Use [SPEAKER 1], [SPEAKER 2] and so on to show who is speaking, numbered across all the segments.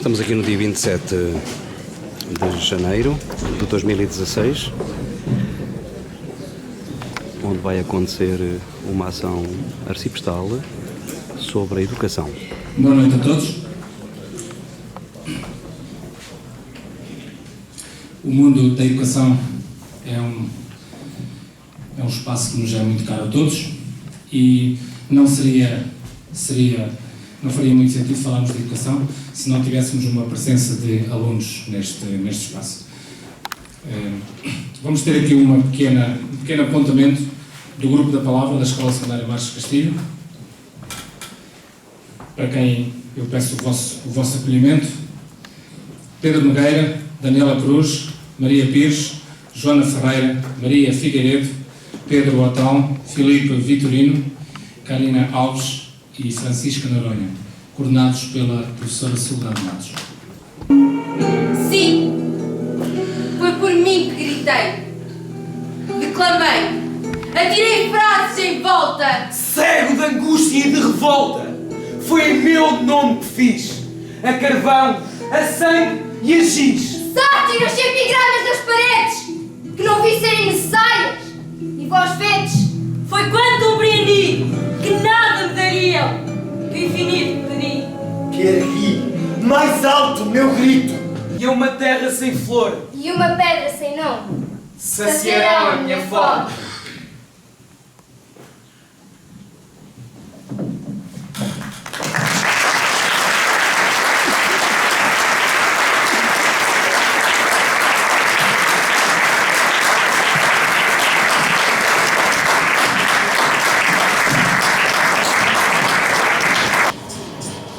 [SPEAKER 1] Estamos aqui no dia 27 de janeiro de 2016, onde vai acontecer uma ação arciprestal sobre a educação.
[SPEAKER 2] Boa noite a todos. O mundo da educação é um espaço que nos é muito caro a todos e não faria muito sentido falarmos de educação se não tivéssemos uma presença de alunos neste espaço. Vamos ter aqui um pequeno apontamento do Grupo da Palavra da Escola Secundária Marques Castilho, para quem eu peço o vosso acolhimento. Pedro Nogueira, Daniela Cruz, Maria Pires, Joana Ferreira, Maria Figueiredo, Pedro Otão, Filipe Vitorino, Karina Alves e Francisca Noronha, coordenados pela professora Soledade Matos.
[SPEAKER 3] Sim, foi por mim que gritei, declamei, atirei frases em volta.
[SPEAKER 4] Cego de angústia e de revolta, foi em meu nome que fiz, a carvão, a sangue e a giz.
[SPEAKER 3] Sátiras e epigramas das paredes, que não vi serem necessárias, e vós vedes, foi quando compreendi que nada me dariam, que o infinito pedi.
[SPEAKER 4] Que ergui mais alto o meu grito, e uma terra sem flor,
[SPEAKER 3] E uma pedra sem nome,
[SPEAKER 4] saciarão a minha fome.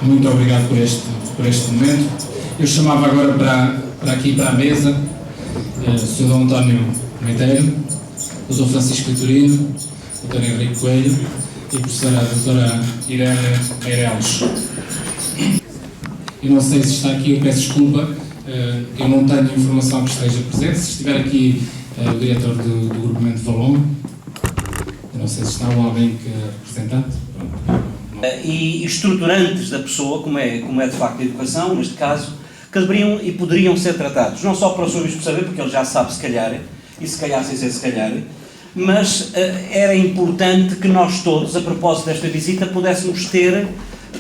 [SPEAKER 2] Muito obrigado por este momento. Eu chamava agora para a mesa o Sr. Dom António Meiteiro, o Dr. Francisco Vitorino, o Dr. Henrique Coelho e a professora Dra. Irene Meireles. Eu não sei se está aqui, eu peço desculpa, eu não tenho informação que esteja presente. Se estiver aqui o diretor do grupamento Valongo, eu não sei se está alguém que é representante. Pronto.
[SPEAKER 5] E estruturantes da pessoa, como é de facto a educação, neste caso, que deveriam e poderiam ser tratados, não só para o Sr. Bispo saber, porque ele já sabe se calhar, e se calhar sem ser se calhar, mas era importante que nós todos, a propósito desta visita, pudéssemos ter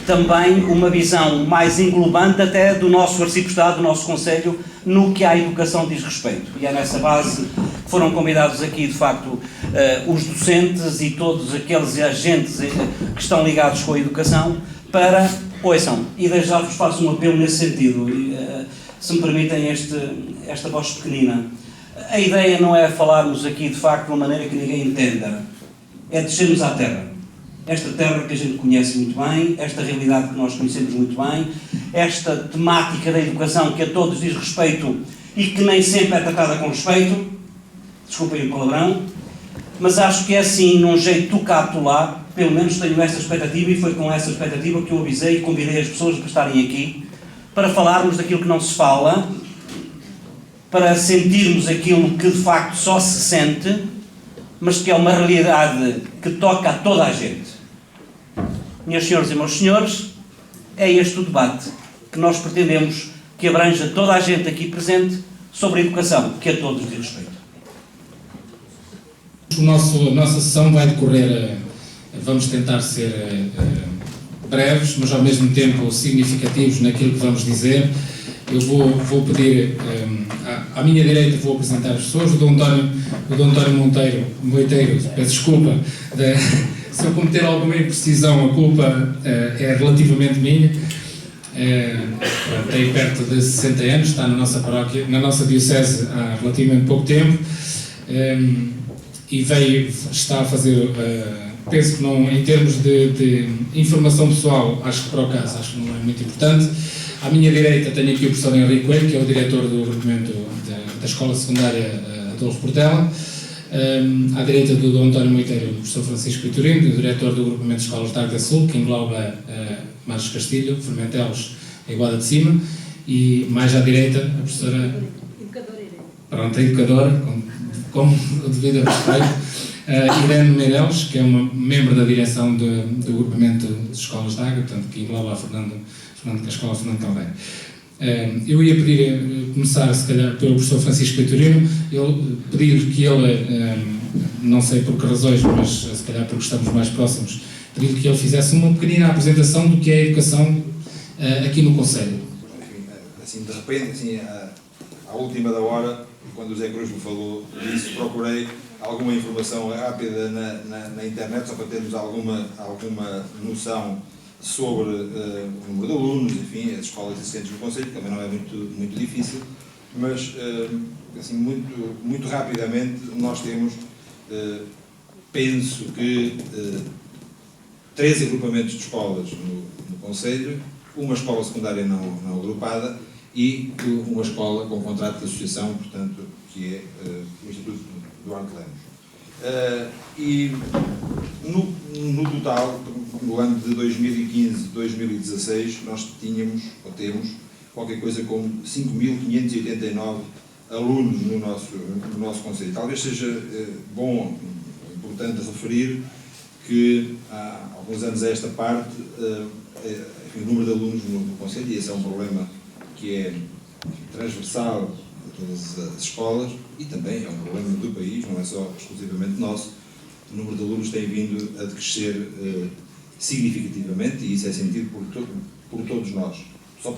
[SPEAKER 5] também uma visão mais englobante até do nosso arciprestado, do nosso Conselho, no que à educação diz respeito. E é nessa base que foram convidados aqui, de facto, os docentes e todos aqueles agentes que estão ligados com a educação para, ouçam, e desde já vos faço um apelo nesse sentido, se me permitem esta voz pequenina. A ideia não é falarmos aqui, de facto, de uma maneira que ninguém entenda, é descermos à terra. Esta terra que a gente conhece muito bem, esta realidade que nós conhecemos muito bem, esta temática da educação que a todos diz respeito e que nem sempre é tratada com respeito, desculpem o palavrão, mas acho que é assim, num jeito tocato lá, pelo menos tenho essa expectativa e foi com essa expectativa que eu avisei e convidei as pessoas para estarem aqui, para falarmos daquilo que não se fala, para sentirmos aquilo que de facto só se sente, mas que é uma realidade que toca a toda a gente. Minhas senhoras e meus senhores, é este o debate que nós pretendemos que abranja toda a gente aqui presente sobre a educação, que a todos diz respeito.
[SPEAKER 2] A nossa sessão vai decorrer, vamos tentar ser breves, mas ao mesmo tempo significativos naquilo que vamos dizer. Eu vou pedir, à minha direita vou apresentar as pessoas, o Dom António Moiteiro, peço desculpa, se eu cometer alguma imprecisão, a culpa é relativamente minha. Tem perto de 60 anos, está na nossa paróquia, na nossa diocese há relativamente pouco tempo, e está a fazer, penso que não, em termos de informação pessoal, acho que para o caso, acho que não é muito importante. À minha direita tenho aqui o professor Henrique Coelho, que é o diretor do agrupamento da Escola Secundária Adolfo Portela. À direita do Dom António Moiteiro, o professor Francisco Vitorino, o diretor do agrupamento de escolas da Águeda Sul, que engloba Marques Castilho, Formentelos e Guarda de Cima. E mais à direita, a professora... Pronto, a educadora, com o devido respeito, Irene Meireles, que é uma membro da direção do agrupamento de escolas da Águeda, portanto, que engloba a Escola Fernando Caldeira. Eu ia pedir, começar se calhar pelo professor Francisco Vitorino, pedir-lhe que ele, não sei por que razões, mas se calhar porque estamos mais próximos, pedir-lhe que ele fizesse uma pequenina apresentação do que é a educação aqui no Conselho.
[SPEAKER 6] Assim, de repente, assim, à última da hora, quando o Zé Cruz me falou disso, procurei alguma informação rápida na internet, só para termos alguma noção sobre o número de alunos, enfim, as escolas existentes no Conselho, que também não é muito difícil, mas, assim, muito rapidamente, nós temos, penso que, 3 agrupamentos de escolas no Conselho, uma escola secundária não agrupada e uma escola com contrato de associação, portanto, que é o Instituto Duarte Lemos. E no total, no ano de 2015-2016, nós tínhamos, ou temos, qualquer coisa como 5.589 alunos no nosso Conselho. Talvez seja bom, importante referir que há alguns anos a esta parte, o número de alunos no Conselho, e esse é um problema que é transversal a todas as escolas e também é um problema do país, não é só exclusivamente nosso. O número de alunos tem vindo a decrescer significativamente e isso é sentido por todos nós. Só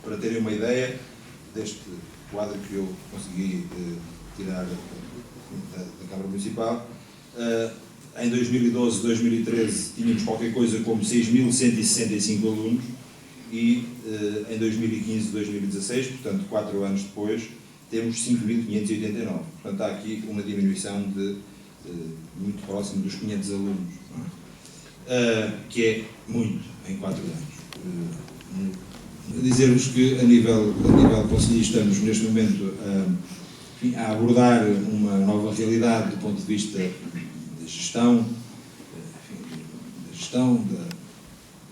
[SPEAKER 6] para terem uma ideia deste quadro que eu consegui tirar da Câmara Municipal, em 2012, 2013 tínhamos qualquer coisa como 6.165 alunos e em 2015, 2016, portanto 4 anos depois, temos 5.589. Portanto, há aqui uma diminuição de muito próximo dos 500 alunos, que é muito em 4 anos. Dizer-vos que a nível conselho estamos neste momento a abordar uma nova realidade do ponto de vista da gestão,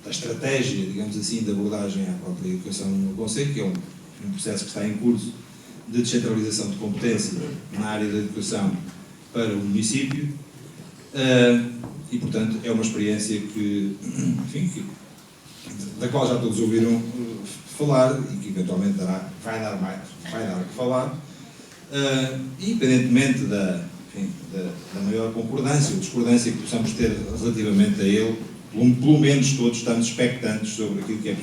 [SPEAKER 6] da estratégia, digamos assim, de abordagem à própria educação no Conselho, que é um processo que está em curso de descentralização de competência na área da educação para o município e, portanto, é uma experiência que, enfim, da qual já todos ouviram falar e que eventualmente vai dar o que falar, independentemente da maior concordância ou discordância que possamos ter relativamente a ele, pelo menos todos estamos expectantes sobre aquilo que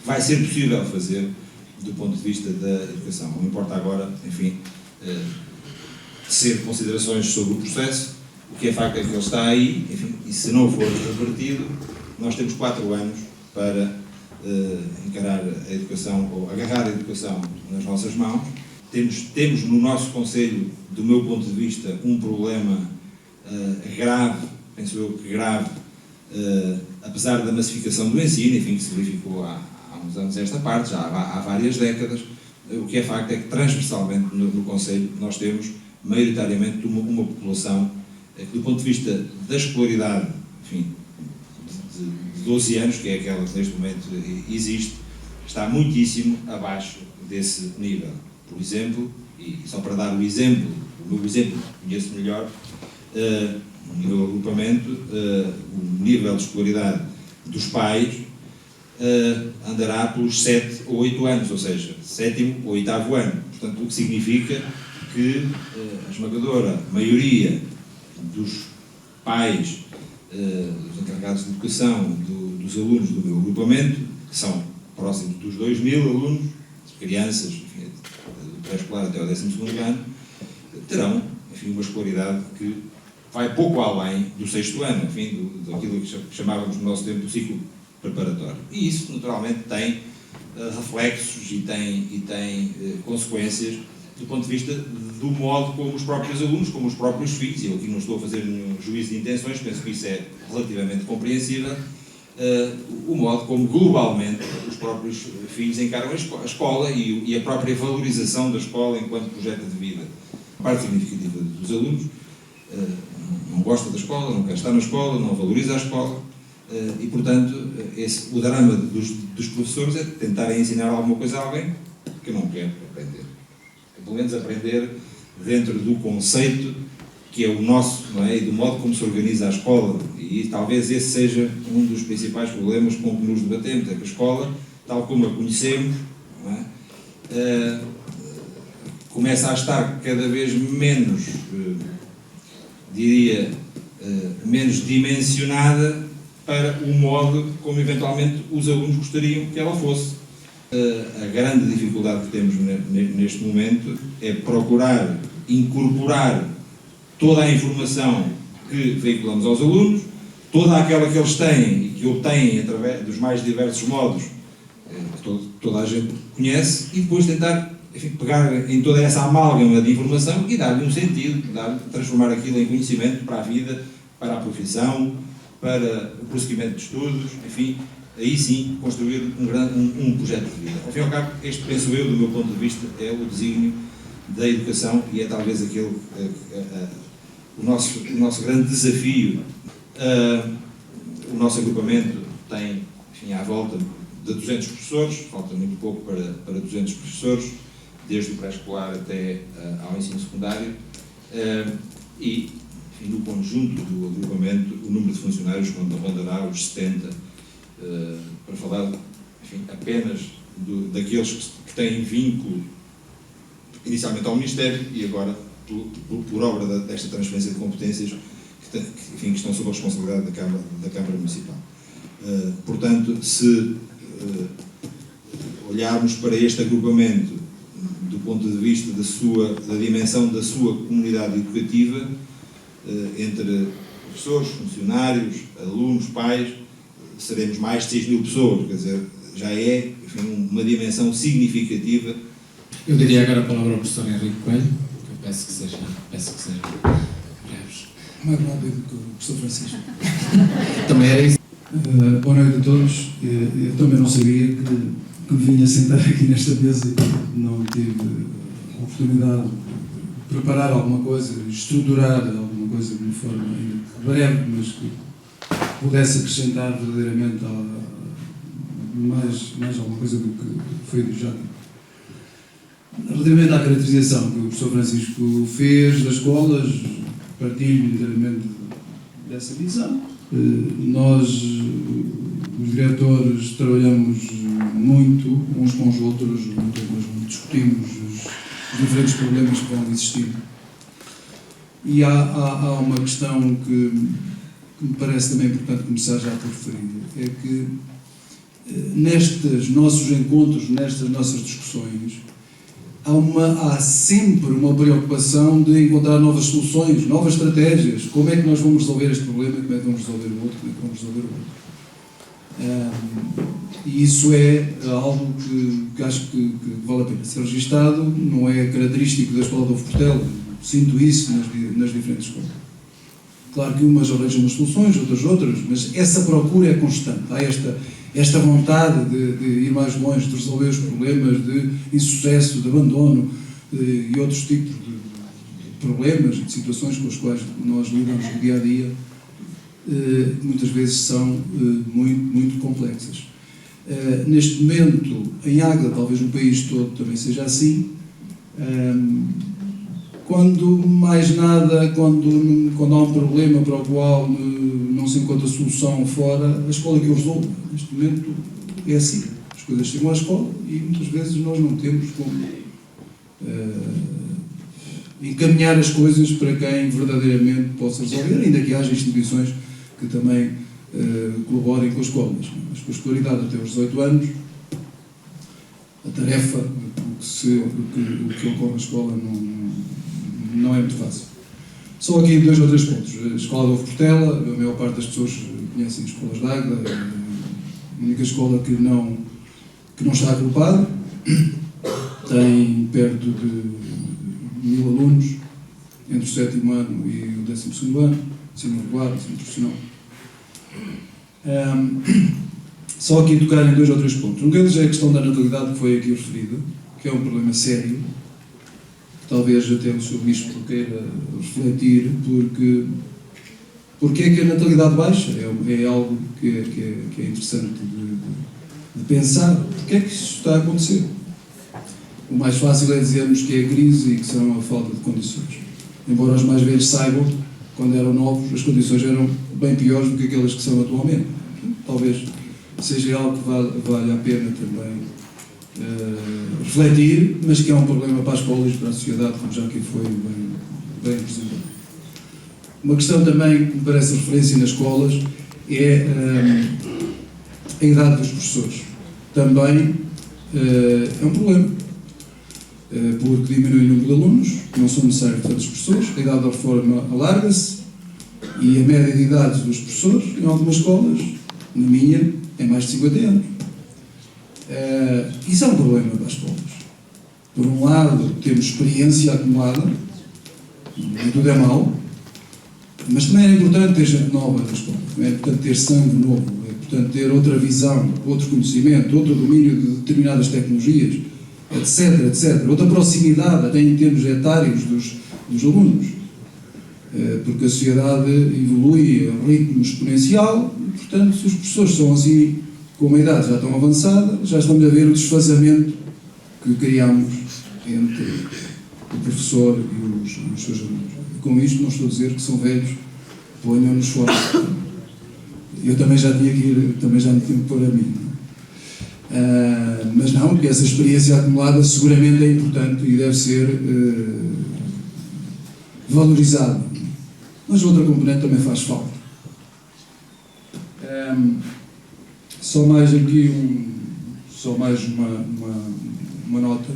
[SPEAKER 6] vai ser possível fazer do ponto de vista da educação. Não importa agora, enfim, tecer considerações sobre o processo, o que é facto é que ele está aí, enfim, e se não for revertido, nós temos 4 anos para encarar a educação, ou agarrar a educação nas nossas mãos. Temos no nosso Conselho, do meu ponto de vista, um problema grave, penso eu que grave, apesar da massificação do ensino, enfim, que se verificou há uns anos esta parte, já há várias décadas. O que é facto é que transversalmente no Conselho nós temos maioritariamente uma população que, do ponto de vista da escolaridade, enfim, de 12 anos, que é aquela que neste momento existe, está muitíssimo abaixo desse nível. Por exemplo, e só para dar o meu exemplo que conheço melhor, no meu agrupamento, o nível de escolaridade dos pais andará pelos 7 ou 8 anos, ou seja, 7º ou 8º ano. Portanto, o que significa que a esmagadora maioria dos pais, dos encarregados de educação, dos alunos do meu agrupamento, que são próximos dos 2.000 alunos, crianças, enfim, do pré-escolar até ao 12º ano, terão, enfim, uma escolaridade que vai pouco além do 6º ano, enfim, daquilo que chamávamos no nosso tempo do ciclo preparatório. E isso, naturalmente, tem reflexos e tem consequências do ponto de vista do modo como os próprios alunos, como os próprios filhos, e eu aqui não estou a fazer nenhum juízo de intenções, penso que isso é relativamente compreensível, o modo como globalmente os próprios filhos encaram a escola e a própria valorização da escola enquanto projeto de vida. A parte significativa dos alunos não gosta da escola, não quer estar na escola, não valoriza a escola e, portanto, o drama dos professores é tentarem ensinar alguma coisa a alguém que não quer aprender. Pelo menos aprender dentro do conceito que é o nosso, não é? E do modo como se organiza a escola. E talvez esse seja um dos principais problemas com que nos debatemos, é que a escola tal como a conhecemos, não é? Começa a estar cada vez menos, menos dimensionada para o modo como eventualmente os alunos gostariam que ela fosse. A grande dificuldade que temos neste momento é procurar incorporar toda a informação que veiculamos aos alunos, toda aquela que eles têm e que obtêm através dos mais diversos modos que toda a gente conhece, e depois tentar, enfim, pegar em toda essa amálgama de informação e dar-lhe um sentido, transformar aquilo em conhecimento para a vida, para a profissão, para o prosseguimento de estudos, enfim, aí sim construir um projeto de vida. Ao fim e ao cabo, este, penso eu, do meu ponto de vista, é o desígnio da educação e é talvez aquele, o nosso grande desafio. O nosso agrupamento tem, enfim, à volta de 200 professores, falta muito pouco para 200 professores, desde o pré-escolar até ao ensino secundário, e, enfim, no conjunto do agrupamento, o número de funcionários rondará os 70, para falar, enfim, apenas daqueles que têm vínculo inicialmente ao Ministério e agora por obra desta transferência de competências que estão sob a responsabilidade da Câmara Municipal. Portanto, se olharmos para este agrupamento do ponto de vista da dimensão da sua comunidade educativa, entre professores, funcionários, alunos, pais, seremos mais de 6.000 pessoas, quer dizer, já é, enfim, uma dimensão significativa.
[SPEAKER 2] Eu diria agora a palavra ao professor Henrique Coelho, que eu peço que sejam breves.
[SPEAKER 7] Mais rápido que o professor Francisco.
[SPEAKER 2] Também era isso.
[SPEAKER 7] Boa noite a todos. Eu também não sabia que me vinha sentar aqui nesta mesa e não tive a oportunidade de preparar alguma coisa, estruturar alguma coisa de uma forma breve, mas que pudesse acrescentar verdadeiramente mais alguma coisa do que foi já. Relativamente à caracterização que o professor Francisco fez das escolas, partilho inteiramente dessa visão. Nós, os diretores, trabalhamos muito uns com os outros, discutimos os diferentes problemas que vão existir. E há uma questão que me parece também importante começar já por referir, é que nestes nossos encontros, nestas nossas discussões, há sempre uma preocupação de encontrar novas soluções, novas estratégias. Como é que nós vamos resolver este problema, como é que vamos resolver o outro, como é que vamos resolver o outro. E isso é algo que acho que vale a pena ser registado, não é característico da Escola de Ovo Portela, sinto isso nas diferentes escolas. Claro que umas arranjam umas soluções, outras, mas essa procura é constante. Há esta vontade de ir mais longe, de resolver os problemas de insucesso, de abandono e outros tipos de problemas, de situações com as quais nós lidamos no dia a dia, muitas vezes são muito, muito complexas. Neste momento, em Águeda, talvez no país todo também seja assim, quando mais nada, quando há um problema para o qual não se encontra solução fora, a escola que o resolve. Neste momento é assim. As coisas chegam à escola e muitas vezes nós não temos como encaminhar as coisas para quem verdadeiramente possa resolver, ainda que haja instituições que também colaborem com as escolas. Mas com a escolaridade até aos 18 anos, a tarefa, o que ocorre na escola não é muito fácil. Só aqui 2 ou 3 pontos. A Escola de Ovo Portela, a maior parte das pessoas conhecem as escolas de Águeda, a única escola que não está agrupada, tem perto de 1.000 alunos, entre o 7º ano e o 12º ano, ensino regular, ensino profissional. Só aqui tocar em 2 ou 3 pontos. Um deles é a questão da natalidade que foi aqui referida, que é um problema sério. Talvez até o Sr. Bispo queira refletir, porque é que a natalidade baixa? É algo que é interessante de pensar. Porque é que isto está a acontecer? O mais fácil é dizermos que é a crise e que são a falta de condições. Embora os mais velhos saibam, quando eram novos, as condições eram bem piores do que aquelas que são atualmente. Talvez seja algo que vale a pena também refletir, mas que é um problema para as escolas e para a sociedade, como já aqui foi bem apresentado. Uma questão também que me parece referência nas escolas é a idade dos professores. Também é um problema, porque diminui o número de alunos, não são necessários tantos professores, a idade da reforma alarga-se e a média de idade dos professores, em algumas escolas, na minha, é mais de 50 anos. Isso é um problema para as escolas. Por um lado, temos experiência acumulada, nem tudo é mau, mas também é importante ter gente nova na escola, é importante ter sangue novo, é importante ter outra visão, outro conhecimento, outro domínio de determinadas tecnologias, etc, etc. Outra proximidade, até em termos etários dos alunos, porque a sociedade evolui a um ritmo exponencial, e, portanto, se os professores são assim, com uma idade já tão avançada, já estamos a ver o desfazamento que criamos entre o professor e os seus alunos. E com isto não estou a dizer que são velhos, ponham-nos fora. Eu também já tinha que ir, também já me tinha que pôr a mim. Mas não, porque essa experiência acumulada seguramente é importante e deve ser valorizada. Mas outra componente também faz falta. Só mais aqui uma nota,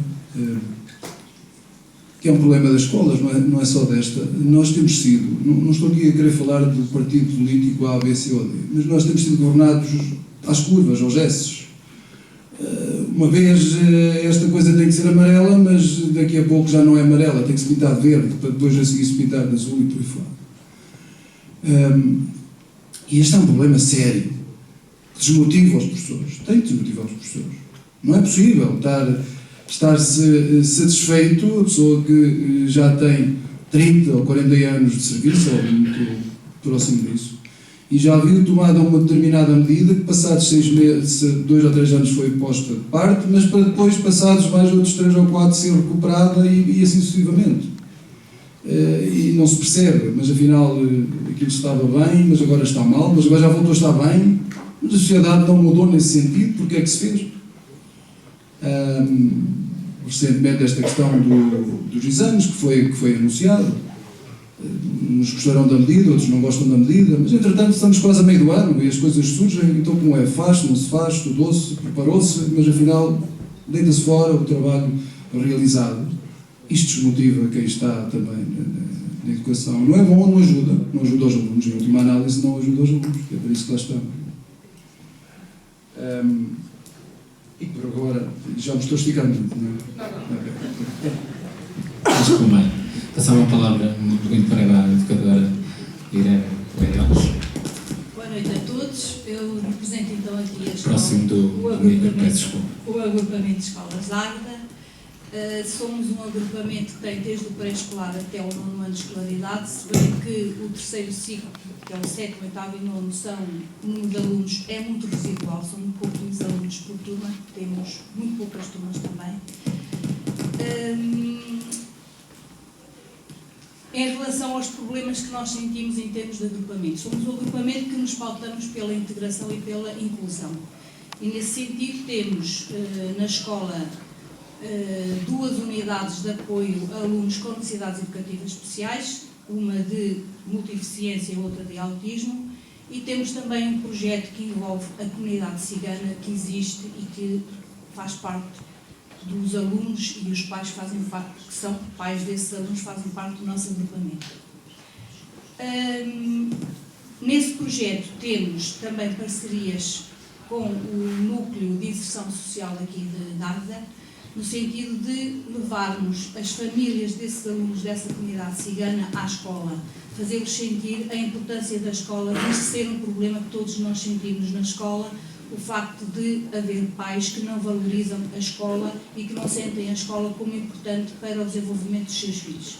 [SPEAKER 7] que é um problema das escolas, não é só desta. Nós temos sido, não estou aqui a querer falar do partido político A, B, C ou D, mas nós temos sido governados às curvas, aos esses. Uma vez esta coisa tem que ser amarela, mas daqui a pouco já não é amarela, tem que se pintar de verde, para depois a seguir se pintar de azul e por aí fora. E este é um problema sério, que desmotiva os professores, tem que desmotivar os professores. Não é possível estar satisfeito, a pessoa que já tem 30 ou 40 anos de serviço, ou muito próximo disso, e já viu tomada uma determinada medida que passados 6 meses, 2 ou 3 anos foi posta de parte, mas para depois, passados mais outros 3 ou 4, ser recuperada e assim sucessivamente. E não se percebe, mas afinal aquilo estava bem, mas agora está mal, mas agora já voltou a estar bem, mas a sociedade não mudou nesse sentido, porque é que se fez? Recentemente esta questão dos exames que foi anunciado, uns gostaram da medida, outros não gostam da medida, mas entretanto estamos quase a meio do ano e as coisas surgem, então como é? Faz-se, não se faz, estudou-se, preparou-se, mas afinal deita-se fora o trabalho realizado. Isto desmotiva quem está também na educação. Não é bom, não ajuda aos alunos, em última análise não ajuda aos alunos, é por isso que lá estamos. E por agora, já me estou esticando muito, não é?
[SPEAKER 2] Acho que bem. Passar uma palavra muito para a educadora Irene Leitões.
[SPEAKER 8] Boa noite a todos. Eu represento então aqui a escola,
[SPEAKER 2] Próximo do
[SPEAKER 8] o agrupamento de escolas Águeda. Somos um agrupamento que tem desde o pré-escolar até o 9º ano de escolaridade, se bem que o terceiro ciclo, que é o 7º, 8º e 9º, o número de alunos é muito residual, são muito poucos alunos por turma, temos muito poucas turmas também. Em relação aos problemas que nós sentimos em termos de agrupamento, somos um agrupamento que nos pautamos pela integração e pela inclusão. E nesse sentido temos na escola 2 unidades de apoio a alunos com necessidades educativas especiais, uma de multideficiência e outra de autismo, e temos também um projeto que envolve a comunidade cigana que existe e que faz parte dos alunos e os pais fazem parte, que são pais desses alunos, fazem parte do nosso agrupamento. Nesse projeto temos também parcerias com o Núcleo de Inserção Social aqui de Águeda, no sentido de levarmos as famílias desses alunos dessa comunidade cigana à escola, fazê-los sentir a importância da escola, isto ser um problema que todos nós sentimos na escola, o facto de haver pais que não valorizam a escola e que não sentem a escola como importante para o desenvolvimento dos seus filhos.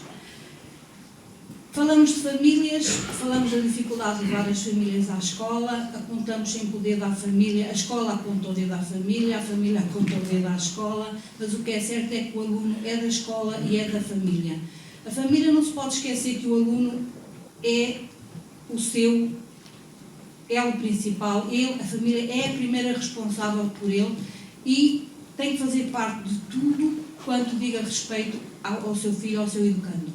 [SPEAKER 8] Falamos de famílias, falamos da dificuldade de levar as famílias à escola, apontamos sempre o dedo à família, a escola aponta o dedo à família, a família aponta o dedo à escola, mas o que é certo é que o aluno é da escola e é da família. A família não se pode esquecer que o aluno é o seu é o principal, a família é a primeira responsável por ele e tem que fazer parte de tudo quanto diga respeito ao seu filho, ao seu educando.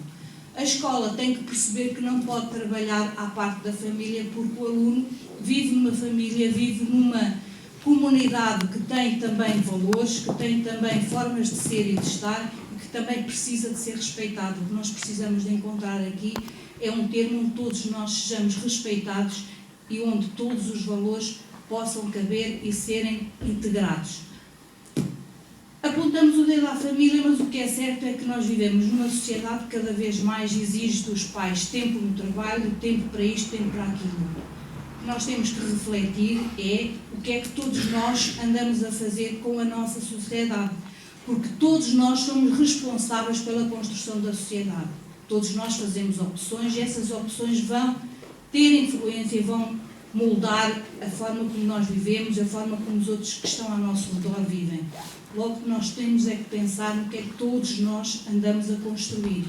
[SPEAKER 8] A escola tem que perceber que não pode trabalhar à parte da família, porque o aluno vive numa família, vive numa comunidade que tem também valores, que tem também formas de ser e de estar e que também precisa de ser respeitado. O que nós precisamos de encontrar aqui é um termo onde todos nós sejamos respeitados e onde todos os valores possam caber e serem integrados. Apontamos o dedo à família, mas o que é certo é que nós vivemos numa sociedade que cada vez mais exige dos pais tempo no trabalho, tempo para isto, tempo para aquilo. O que nós temos que refletir é o que é que todos nós andamos a fazer com a nossa sociedade, porque todos nós somos responsáveis pela construção da sociedade. Todos nós fazemos opções e essas opções vão ter influência e vão moldar a forma como nós vivemos, a forma como os outros que estão ao nosso redor vivem. Logo que nós temos é que pensar no que é que todos nós andamos a construir.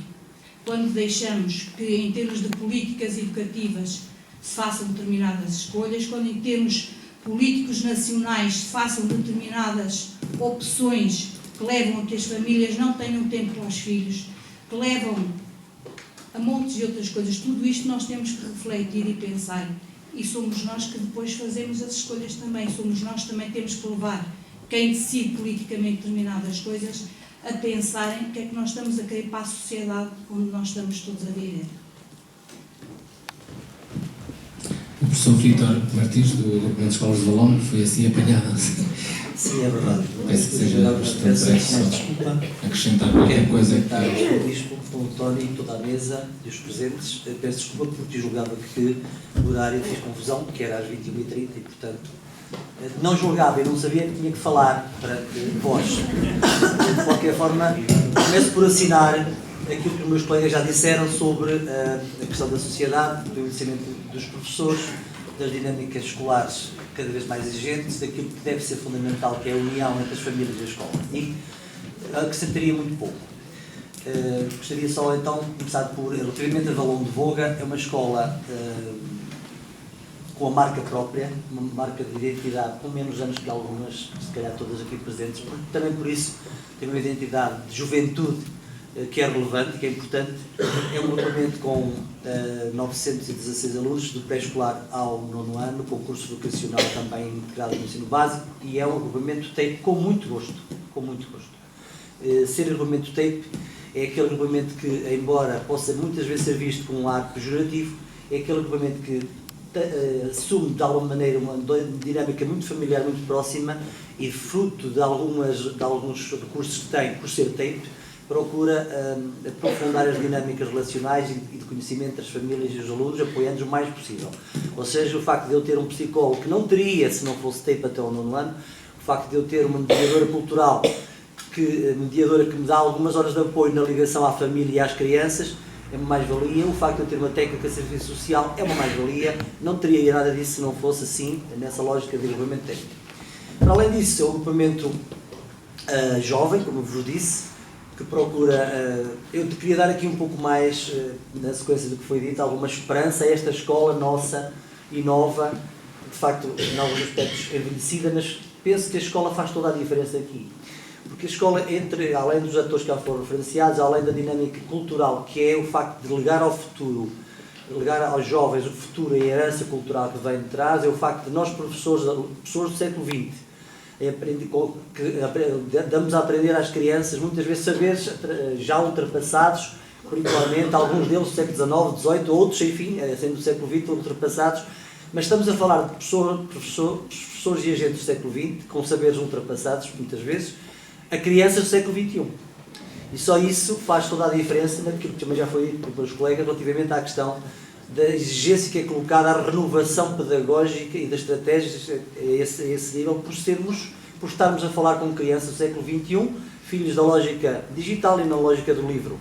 [SPEAKER 8] Quando deixamos que, em termos de políticas educativas, se façam determinadas escolhas, quando, em termos políticos nacionais, se façam determinadas opções que levam a que as famílias não tenham tempo para os filhos, que levam a montes de outras coisas, tudo isto nós temos que refletir e pensar. E somos nós que depois fazemos as escolhas também. Somos nós que também temos que levar quem decide politicamente determinadas coisas a pensarem o que é que nós estamos a querer para a sociedade onde nós estamos todos a viver.
[SPEAKER 2] O professor Vítor Martins, do Documento de Escolas de Valongo, foi assim apanhado.
[SPEAKER 9] Sim, é verdade.
[SPEAKER 2] Peço que seja bastante breve,
[SPEAKER 9] desculpa.
[SPEAKER 2] Acrescentar qualquer coisa
[SPEAKER 9] que... o Bispo, o António e toda a mesa e os presentes. Peço desculpa porque julgava que o horário fez confusão, que era às 21h30 e, portanto, não julgava e não sabia que tinha que falar para vós. De qualquer forma, começo por assinar aquilo que os meus colegas já disseram sobre a questão da sociedade, do envelhecimento dos professores, das dinâmicas escolares cada vez mais exigentes, daquilo que deve ser fundamental, que é a união entre as famílias e a escola. E acrescentaria muito pouco. Gostaria só então de começar por, relativamente a Valongo de Voga, é uma escola com a marca própria, uma marca de identidade com menos anos que algumas, se calhar todas aqui presentes, porque também por isso tem uma identidade de juventude que é relevante, que é importante. É um agrupamento com 916 alunos, do pré-escolar ao 9º ano, com curso vocacional também integrado no ensino básico, e é um agrupamento TAPE com muito gosto, com muito gosto. Ser agrupamento TAPE é aquele agrupamento que, embora possa muitas vezes ser visto com um ar pejorativo, é aquele agrupamento que assume de alguma maneira uma dinâmica muito familiar, muito próxima, e fruto de alguns recursos que tem por ser TAPE, procura aprofundar as dinâmicas relacionais e de conhecimento das famílias e dos alunos, apoiando-os o mais possível. Ou seja, o facto de eu ter um psicólogo que não teria se não fosse TAPE até o 9º ano, o facto de eu ter uma mediadora cultural, mediadora que me dá algumas horas de apoio na ligação à família e às crianças, é uma mais-valia. O facto de eu ter uma técnica de serviço social é uma mais-valia. Não teria nada disso se não fosse assim, nessa lógica de agrupamento técnico. Para além disso, é um agrupamento jovem, como eu vos disse, que procura... eu queria dar aqui um pouco mais, na sequência do que foi dito, alguma esperança a esta escola nossa e nova, de facto, em alguns aspectos envelhecida, mas penso que a escola faz toda a diferença aqui. Porque a escola, além dos atores que já foram referenciados, além da dinâmica cultural, que é o facto de ligar ao futuro, ligar aos jovens o futuro e a herança cultural que vem de trás, é o facto de nós, professores do século XX, damos a aprender às crianças, muitas vezes, saberes já ultrapassados, curricularmente, alguns deles do século XIX, XVIII, outros, enfim, sendo do século XX, ultrapassados, mas estamos a falar de professores e agentes do século XX, com saberes ultrapassados, muitas vezes, a crianças do século XXI. E só isso faz toda a diferença naquilo que também já foi dito pelos colegas relativamente à questão da exigência que é colocada à renovação pedagógica e das estratégias a esse nível, por estarmos a falar com crianças do século XXI, filhos da lógica digital e na lógica do livro.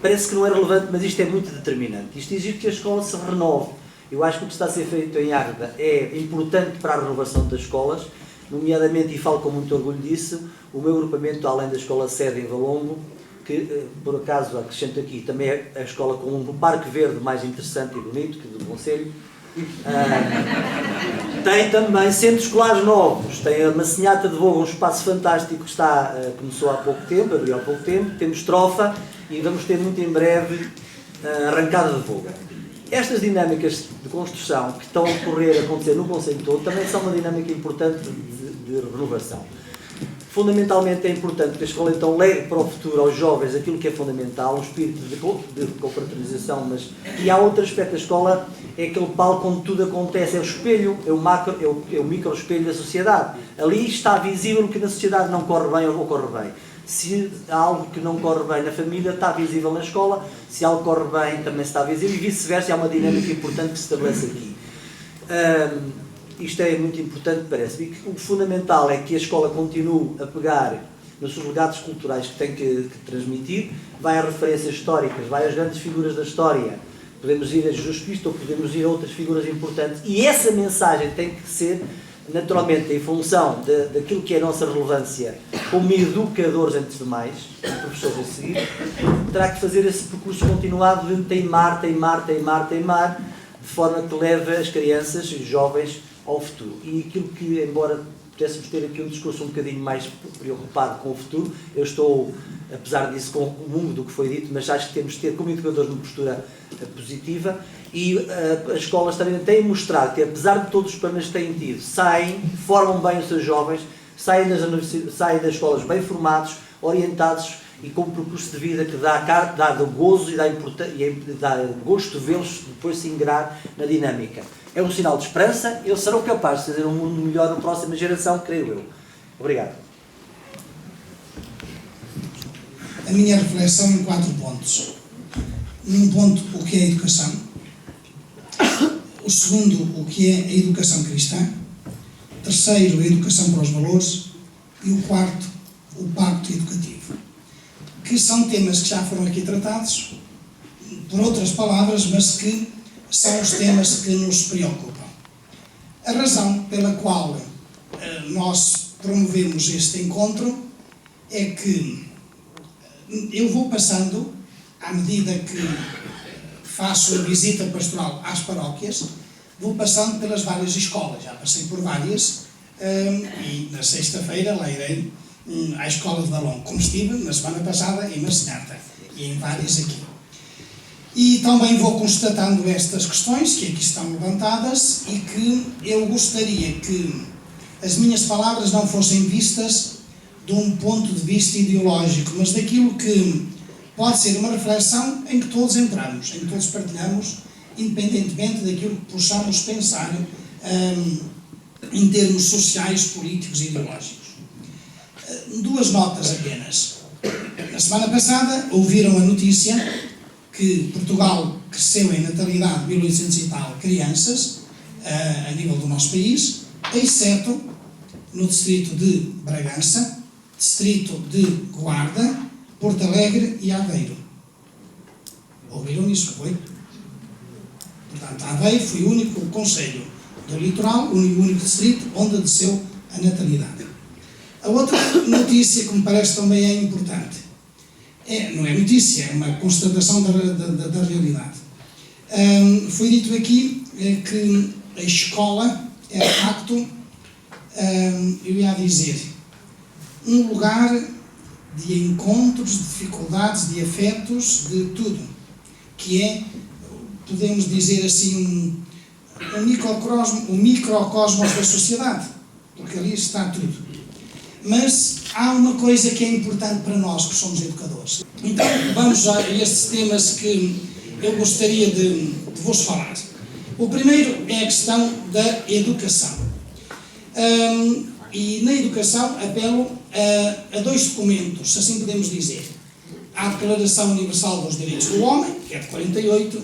[SPEAKER 9] Parece que não é relevante, mas isto é muito determinante. Isto exige que a escola se renove. Eu acho que o que está a ser feito em Águeda é importante para a renovação das escolas, nomeadamente, e falo com muito orgulho disso, o meu agrupamento, além da escola sede em Valongo, que, por acaso, acrescento aqui, também é a escola com um parque verde mais interessante e bonito que do Conselho, Tem também centros escolares novos, tem a Massinhata de Voga, um espaço fantástico que começou há pouco tempo, abriu há pouco tempo, temos Trofa e vamos ter muito em breve a Arrancada de Voga. Estas dinâmicas de construção que estão a acontecer no Concelho todo também são uma dinâmica importante de renovação. Fundamentalmente é importante que a escola então leve para o futuro aos jovens aquilo que é fundamental, um espírito de confraternização, e há outro aspecto da escola, é aquele palco onde tudo acontece, é o espelho, é o micro-espelho da sociedade. Ali está visível o que na sociedade não corre bem ou corre bem. Se há algo que não corre bem na família, está visível na escola, se algo corre bem, também está visível, e vice-versa, há uma dinâmica importante que se estabelece aqui. Isto é muito importante, parece-me. E o fundamental é que a escola continue a pegar nos seus legados culturais que tem que transmitir, vai a referências históricas, vai às grandes figuras da história. Podemos ir a Jesus Cristo ou podemos ir a outras figuras importantes. E essa mensagem tem que ser, naturalmente, em função daquilo que é a nossa relevância como educadores, antes de mais, como professores a seguir, terá que fazer esse percurso continuado de teimar, de forma que leve as crianças e os jovens ao futuro. E aquilo que, embora pudéssemos ter aqui um discurso um bocadinho mais preocupado com o futuro, eu estou, apesar disso, comungo do que foi dito, mas acho que temos de ter como educadores uma postura positiva, e as escolas também têm mostrado que, apesar de todos os problemas que têm tido, formam bem os seus jovens, saem das escolas bem formados, orientados e com um percurso de vida que dá gozo e dá gosto de vê-los depois se ingrar na dinâmica. É um sinal de esperança, eles serão capazes de fazer um mundo melhor na próxima geração, creio eu. Obrigado.
[SPEAKER 10] A minha reflexão em 4 pontos. Num ponto, o que é a educação. O segundo, o que é a educação cristã. Terceiro, a educação para os valores. E o quarto, o pacto educativo. Que são temas que já foram aqui tratados, por outras palavras, mas que são os temas que nos preocupam. A razão pela qual nós promovemos este encontro é que eu vou passando, à medida que faço a visita pastoral às paróquias, vou passando pelas várias escolas, já passei por várias, e na sexta-feira lá irei à escola de Valongo, como estive na semana passada em Massinhata, e em várias aqui. E também vou constatando estas questões que aqui estão levantadas e que eu gostaria que as minhas palavras não fossem vistas de um ponto de vista ideológico, mas daquilo que pode ser uma reflexão em que todos entramos, em que todos partilhamos, independentemente daquilo que possamos pensar em termos sociais, políticos e ideológicos. 2 notas apenas. Na semana passada ouviram a notícia que Portugal cresceu em natalidade de 1.800 e tal crianças a nível do nosso país, exceto no distrito de Bragança, distrito de Guarda, Porto Alegre e Aveiro. Ouviram isso? Foi? Portanto, Aveiro foi o único concelho do litoral, o único distrito onde desceu a natalidade. A outra notícia que me parece também é importante, não é notícia, é uma constatação da realidade. Foi dito aqui que a escola é, de facto, eu ia dizer, um lugar de encontros, de dificuldades, de afetos, de tudo, que é, podemos dizer assim, um microcosmos da sociedade, porque ali está tudo. Mas há uma coisa que é importante para nós que somos educadores. Então, vamos a estes temas que eu gostaria de vos falar. O primeiro é a questão da educação. E na educação apelo a 2 documentos, se assim podemos dizer. A Declaração Universal dos Direitos do Homem, que é de 48,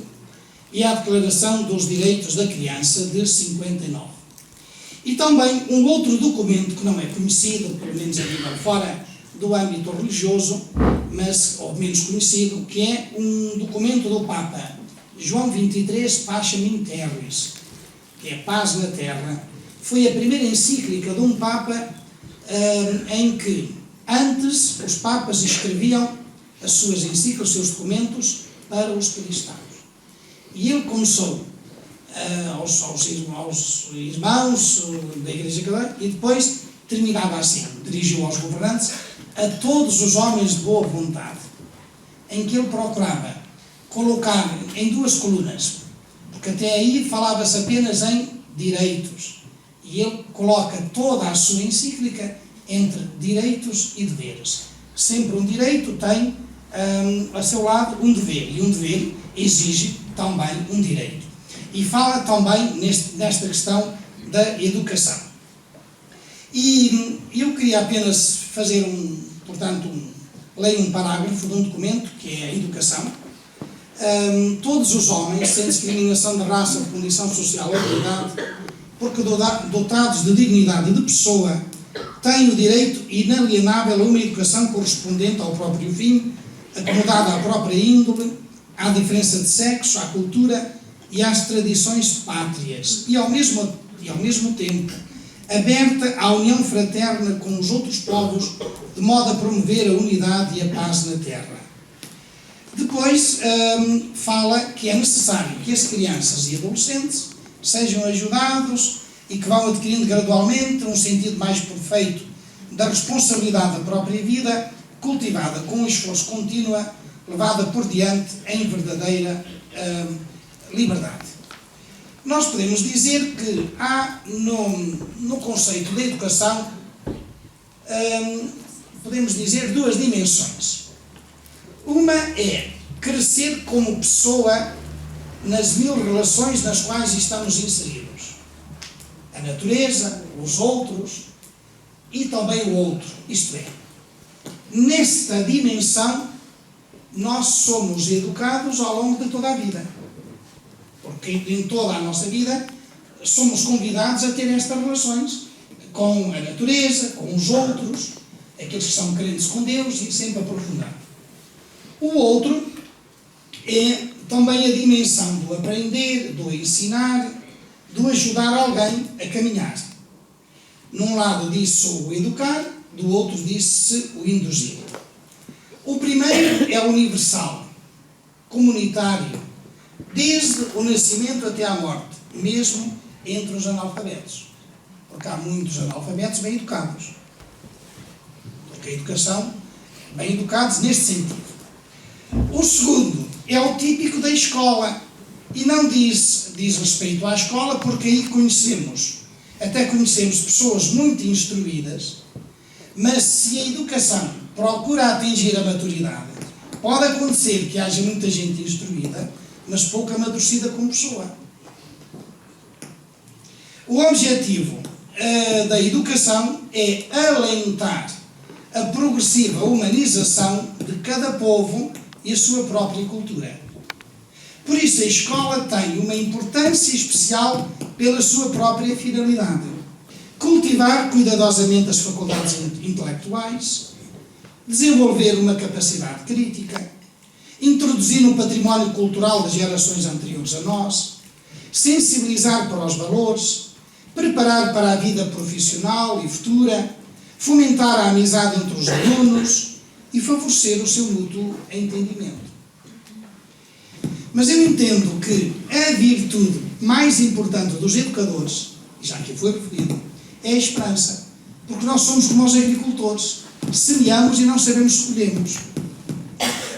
[SPEAKER 10] e a Declaração dos Direitos da Criança, de 59. E também um outro documento que não é conhecido, pelo menos a nível fora do âmbito religioso, mas, ou menos conhecido, que é um documento do Papa João XXIII, Pacem in Terris, que é Paz na Terra. Foi a primeira encíclica de um Papa em que antes os Papas escreviam as suas encíclicas, os seus documentos para os cristãos. E ele começou aos irmãos da Igreja Católica, e depois terminava assim, dirigiu aos governantes, a todos os homens de boa vontade, em que ele procurava colocar em duas colunas, porque até aí falava-se apenas em direitos, e ele coloca toda a sua encíclica entre direitos e deveres. Sempre um direito tem a seu lado um dever, e um dever exige também um direito. E fala também nesta questão da educação. E eu queria apenas fazer leio um parágrafo de um documento, que é a educação. Todos os homens, sem discriminação de raça, de condição social ou de idade, porque dotados de dignidade e de pessoa, têm o direito inalienável a uma educação correspondente ao próprio fim, acomodada à própria índole, à diferença de sexo, à cultura e às tradições pátrias, e ao mesmo tempo aberta à união fraterna com os outros povos, de modo a promover a unidade e a paz na terra. Depois fala que é necessário que as crianças e adolescentes sejam ajudados e que vão adquirindo gradualmente um sentido mais perfeito da responsabilidade da própria vida, cultivada com um esforço contínuo, levada por diante em verdadeira liberdade. Nós podemos dizer que há no conceito da educação, podemos dizer, duas dimensões. Uma é crescer como pessoa nas 1000 relações nas quais estamos inseridos. A natureza, os outros e também o outro. Isto é, nesta dimensão, nós somos educados ao longo de toda a vida. Porque em toda a nossa vida somos convidados a ter estas relações com a natureza, com os outros, aqueles que são crentes com Deus, e sempre aprofundar. O outro é também a dimensão do aprender, do ensinar, do ajudar alguém a caminhar. Num lado disse o educar, do outro disse o induzir. O primeiro é universal, comunitário, desde o nascimento até à morte, mesmo entre os analfabetos. Porque há muitos analfabetos bem educados. Porque a educação, bem educados neste sentido. O segundo é o típico da escola, e não diz respeito à escola, porque aí até conhecemos pessoas muito instruídas, mas se a educação procura atingir a maturidade, pode acontecer que haja muita gente instruída, mas pouca amadurecida como pessoa. O objetivo da educação é alentar a progressiva humanização de cada povo e a sua própria cultura. Por isso a escola tem uma importância especial pela sua própria finalidade. Cultivar cuidadosamente as faculdades intelectuais, desenvolver uma capacidade crítica, introduzir no património cultural das gerações anteriores a nós, sensibilizar para os valores, preparar para a vida profissional e futura, fomentar a amizade entre os alunos e favorecer o seu mútuo entendimento. Mas eu entendo que a virtude mais importante dos educadores, já que foi referido, é a esperança. Porque nós somos como os agricultores. Semeamos e não sabemos se colhemos.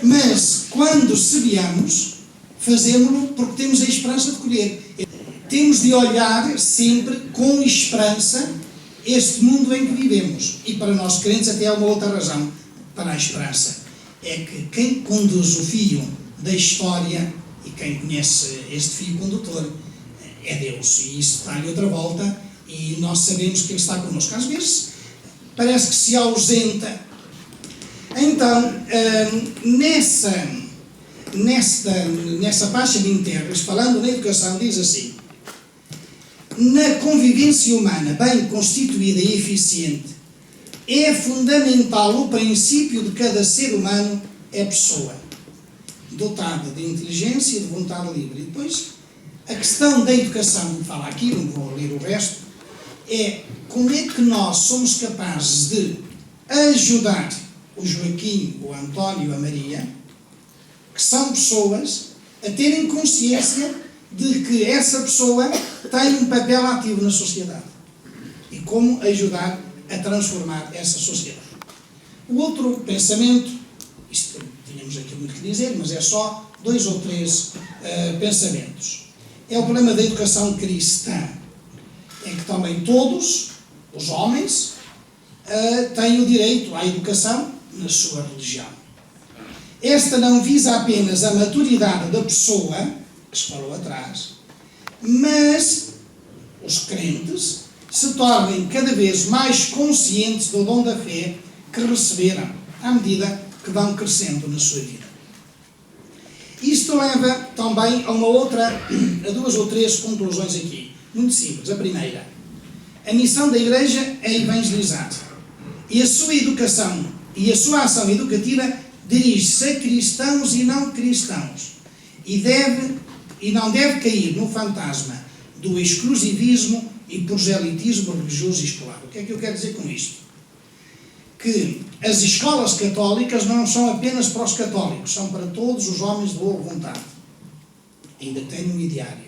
[SPEAKER 10] Mas, quando semeamos, fazemos-lo porque temos a esperança de colher. Temos de olhar sempre com esperança este mundo em que vivemos. E para nós crentes até há uma outra razão para a esperança. É que quem conduz o fio da história e quem conhece este fio condutor é Deus. E isso dá-lhe outra volta e nós sabemos que Ele está connosco. Às vezes parece que se ausenta. Então, nessa faixa de intérpretes, falando na educação, diz assim: na convivência humana bem constituída e eficiente, é fundamental o princípio de cada ser humano é pessoa, dotada de inteligência e de vontade livre. E depois, a questão da educação, que fala aqui, não vou ler o resto, é como é que nós somos capazes de ajudar o Joaquim, o António, a Maria, que são pessoas, a terem consciência de que essa pessoa tem um papel ativo na sociedade e como ajudar a transformar essa sociedade. O outro pensamento, isto tínhamos aqui muito que dizer, mas é só 2 ou 3 pensamentos. É o problema da educação cristã, em que também todos os homens têm o direito à educação na sua religião. Esta não visa apenas a maturidade da pessoa, que se falou atrás, mas os crentes se tornem cada vez mais conscientes do dom da fé que receberam, à medida que vão crescendo na sua vida. Isto leva também a 2 ou 3 conclusões aqui, muito simples. A primeira, a missão da Igreja é evangelizar, e a sua educação e a sua ação educativa dirige-se a cristãos e não cristãos, e não deve cair no fantasma do exclusivismo e proselitismo religioso e escolar. O que é que eu quero dizer com isto? Que as escolas católicas não são apenas para os católicos, são para todos os homens de boa vontade. Ainda tenho um ideário.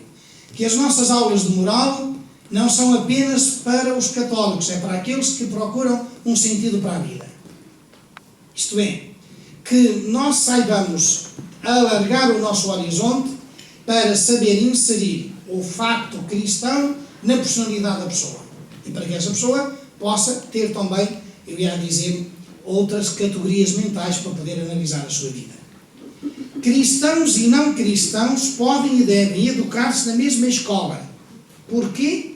[SPEAKER 10] Que as nossas aulas de moral não são apenas para os católicos, é para aqueles que procuram um sentido para a vida. Isto é, que nós saibamos alargar o nosso horizonte para saber inserir o facto cristão na personalidade da pessoa. E para que essa pessoa possa ter também, eu ia dizer, outras categorias mentais para poder analisar a sua vida. Cristãos e não cristãos podem e devem educar-se na mesma escola. Porquê?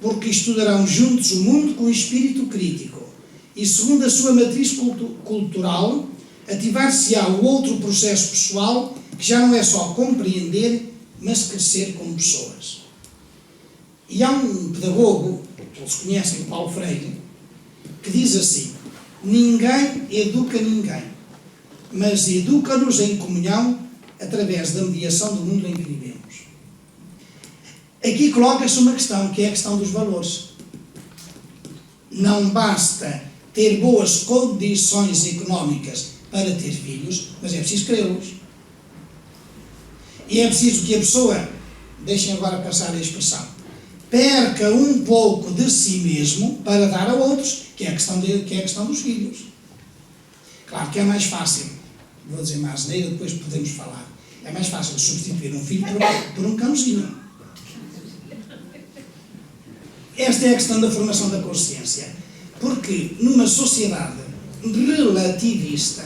[SPEAKER 10] Porque estudarão juntos o mundo com espírito crítico e, segundo a sua matriz cultural, ativar-se-á o outro processo pessoal que já não é só compreender, mas crescer como pessoas. E há um pedagogo, todos conhecem, Paulo Freire, que diz assim: ninguém educa ninguém, mas educa-nos em comunhão através da mediação do mundo em que vivemos. Aqui coloca-se uma questão, que é a questão dos valores. Não basta ter boas condições económicas para ter filhos, mas é preciso querê-los. E é preciso que a pessoa, deixem agora passar a expressão, perca um pouco de si mesmo para dar a outros, que é a questão dos filhos. Claro que é mais fácil, vou dizer uma asneira, depois podemos falar, é mais fácil substituir um filho por um cãozinho. Esta é a questão da formação da consciência, porque numa sociedade relativista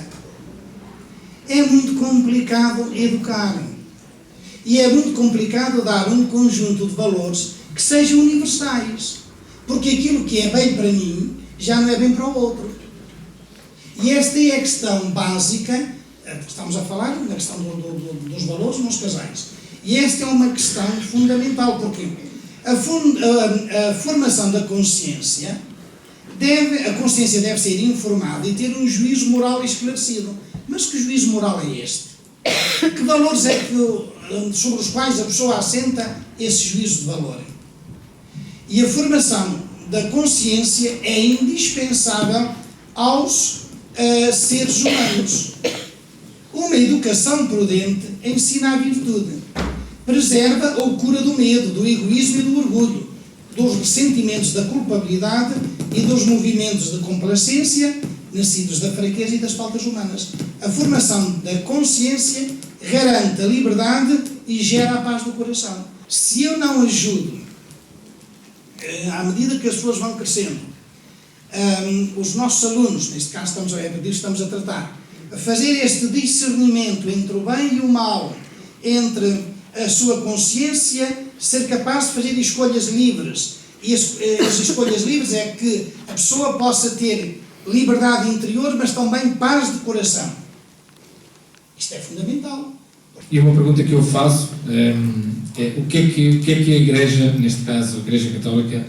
[SPEAKER 10] é muito complicado educar e é muito complicado dar um conjunto de valores que sejam universais, porque aquilo que é bem para mim já não é bem para o outro. E esta é a questão básica, estamos a falar na questão dos valores nos casais, e esta é uma questão fundamental, porque a formação da consciência a consciência deve ser informada e ter um juízo moral esclarecido. Mas que juízo moral é este? Que valores é sobre os quais a pessoa assenta esse juízo de valor? E a formação da consciência é indispensável aos seres humanos. Uma educação prudente ensina a virtude, preserva ou cura do medo, do egoísmo e do orgulho, dos ressentimentos da culpabilidade e dos movimentos de complacência nascidos da fraqueza e das faltas humanas. A formação da consciência garante a liberdade e gera a paz do coração. Se eu não ajudo, à medida que as pessoas vão crescendo, os nossos alunos, neste caso estamos a tratar, a fazer este discernimento entre o bem e o mal, entre a sua consciência, ser capaz de fazer escolhas livres. E as escolhas livres é que a pessoa possa ter liberdade interior, mas também paz de coração. Isto é fundamental.
[SPEAKER 2] E uma pergunta que eu faço é o que é que a Igreja, neste caso a Igreja Católica,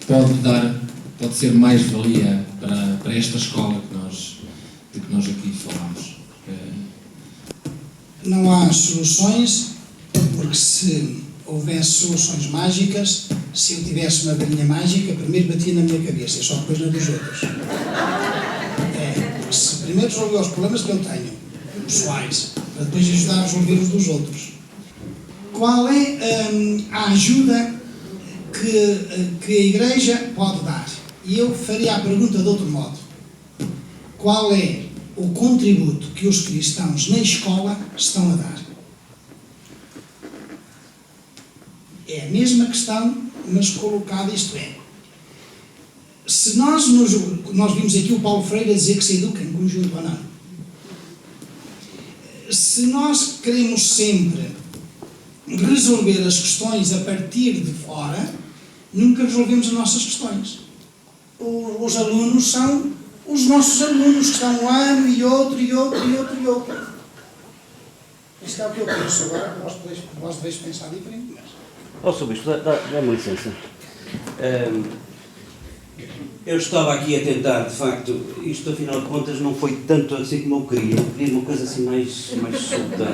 [SPEAKER 2] pode ser mais valia para esta escola de que nós aqui falamos?
[SPEAKER 10] Não há soluções, porque se houvesse soluções mágicas, se eu tivesse uma varinha mágica, primeiro batia na minha cabeça e só depois na dos outros. Porque se primeiro resolver os problemas que eu tenho, pessoais, para depois ajudar a resolver os dos outros. qual é a ajuda que a Igreja pode dar? E eu faria a pergunta de outro modo. Qual é o contributo que os cristãos na escola estão a dar? É a mesma questão, mas colocada, isto é. Se nós vimos aqui o Paulo Freire a dizer que se educa em conjunto ou não. Se nós queremos sempre resolver as questões a partir de fora, nunca resolvemos as nossas questões. Os alunos são os nossos alunos, que estão um ano e outro, e outro, e outro, e outro. Isto é o que eu penso agora, vós deveis pensar diferente.
[SPEAKER 5] Sr. Bispo, dá-me licença. Eu estava aqui a tentar, de facto, isto afinal de contas não foi tanto assim como eu queria. Eu queria uma coisa assim mais solta.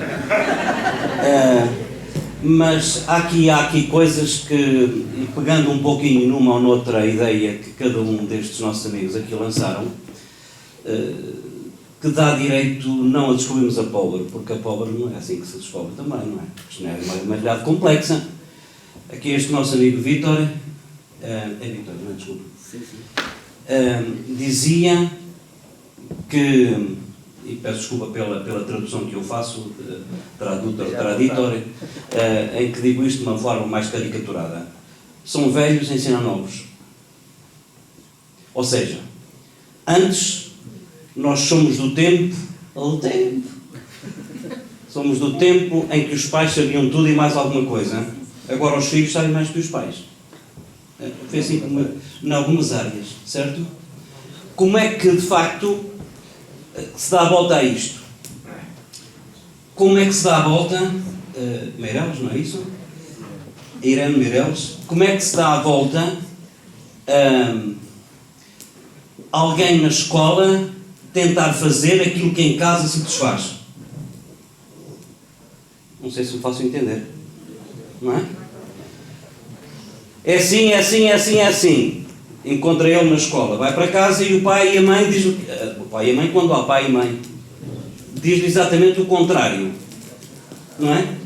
[SPEAKER 5] Mas há aqui coisas que, e pegando um pouquinho numa ou noutra ideia que cada um destes nossos amigos aqui lançaram, que dá direito não a descobrirmos a pólvora, porque a pólvora não é assim que se descobre também, não é? Isto não é uma realidade complexa. Aqui este nosso amigo Vítor, Vítor, não é? Desculpa. Dizia que, e peço desculpa pela tradução que eu faço, traditor, em que digo isto de uma forma mais caricaturada. São velhos ensinam novos. Ou seja, antes nós somos do tempo, somos do tempo em que os pais sabiam tudo e mais alguma coisa. Agora os filhos sabem mais que os pais. Foi assim como em algumas áreas, certo? Como é que, de facto, se dá a volta a isto? Como é que se dá a volta? Meireles, não é isso? Irene Meireles. Como é que se dá a volta alguém na escola tentar fazer aquilo que em casa se desfaz? Não sei se me faço entender. Não é? É assim, é assim, é assim, é assim. Encontra ele na escola, vai para casa e o pai e a mãe diz o pai e a mãe, quando há pai e mãe, diz-lhe exatamente o contrário. Não é?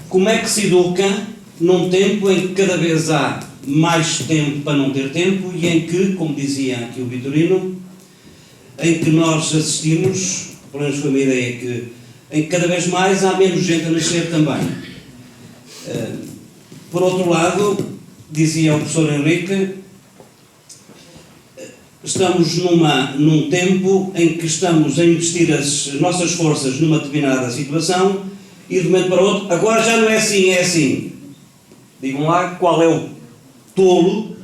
[SPEAKER 5] Como é que se educa num tempo em que cada vez há mais tempo para não ter tempo e em que, como dizia aqui o Vitorino, em que nós assistimos, pelo menos foi uma ideia em que cada vez mais há menos gente a nascer também. Por outro lado, dizia o professor Henrique, estamos num tempo em que estamos a investir as nossas forças numa determinada situação e de um momento para o outro, agora já não é assim, é assim. Digam lá qual é o tolo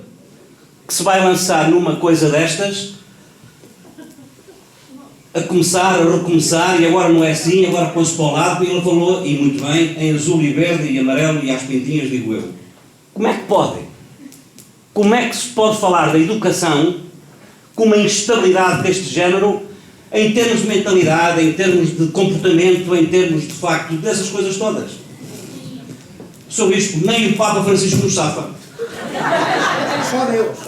[SPEAKER 5] que se vai lançar numa coisa destas, a começar, a recomeçar, e agora não é assim, agora põe-se para o lado, e ele falou, e muito bem, em azul e verde e amarelo e às pintinhas, digo eu. Como é que pode? Como é que se pode falar da educação com uma instabilidade deste género, em termos de mentalidade, em termos de comportamento, em termos de facto, dessas coisas todas? Sobre isto, nem o Papa Francisco nos safa.
[SPEAKER 10] Só Deus.